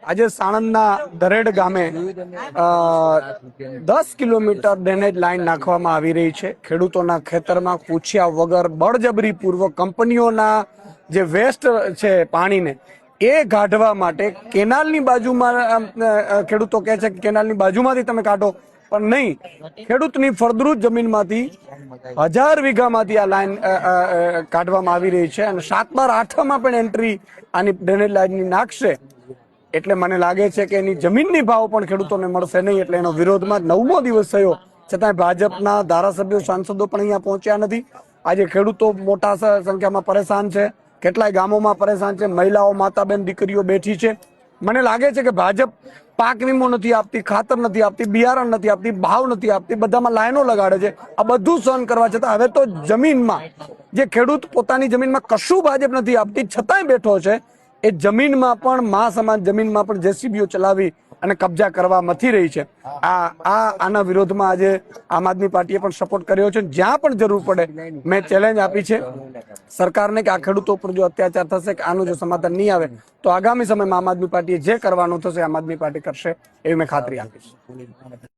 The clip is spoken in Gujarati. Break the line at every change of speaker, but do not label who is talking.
આજે સાણંદના દરેડ ગામે 10 કિલોમીટર ડ્રેનેજ લાઈન નાખવામાં આવી રહી છે। ખેડૂતોના ખેતરમાં પૂછ્યા વગર બળજબરીપૂર્વક કંપનીઓના જે વેસ્ટ છે પાણીને એ કાઢવા માટે કેનાલની બાજુમાં ખેડૂતો કહે છે કે કેનાલની બાજુમાંથી તમે કાઢો, પણ નહીં, ખેડૂતની ફળદ્રુપ જમીનમાંથી 1000 વીઘામાંથી આ લાઈન કાઢવામાં આવી રહી છે અને 7/8માં પણ એન્ટ્રી આની ડ્રેનેજ લાઈનની નાખશે એટલે મને લાગે છે કે એની જમીનની ભાવ પણ ખેડૂતોને મળશે નહીં। એટલે એનો વિરોધમાં 9મો દિવસ થયો છતાં ભાજપના ધારાસભ્યો સાંસદો પણ અહીંયા પહોંચ્યા નથી। આજે ખેડૂતો મોટા સંખ્યામાં પરેશાન છે, કેટલાય ગામોમાં પરેશાન છે, મહિલાઓ, માતાબેન, દીકરીઓ બેઠી છે। મને લાગે છે કે ભાજપ પાક વીમો નથી આપતી, ખાતર નથી આપતી, બિયારણ નથી આપતી, ભાવ નથી આપતી, બધામાં લાઈનો લગાડે છે। આ બધું સહન કરવા છતાં હવે તો જમીનમાં જે ખેડૂત પોતાની જમીનમાં કશું ભાજપ નથી આપતી છતાંય બેઠો છે, એ જમીનમાં પણ મા સમાન જમીનમાં પણ જેસીબીઓ ચલાવી અને કબજા કરવા મથી રહી છે। આના વિરોધમાં આજે આમ આદમી પાર્ટીએ પણ સપોર્ટ કર્યો છે। જ્યાં પણ જરૂર પડે મેં ચેલેન્જ આપી છે સરકારને કે આ ખેડૂતો પર જો અત્યાચાર થશે કે આનું જો સમાધાન નહીં આવે તો આગામી સમયમાં આમ આદમી પાર્ટીએ જે કરવાનું થશે આમ આદમી પાર્ટી કરશે એવી મેં ખાતરી આપી છે।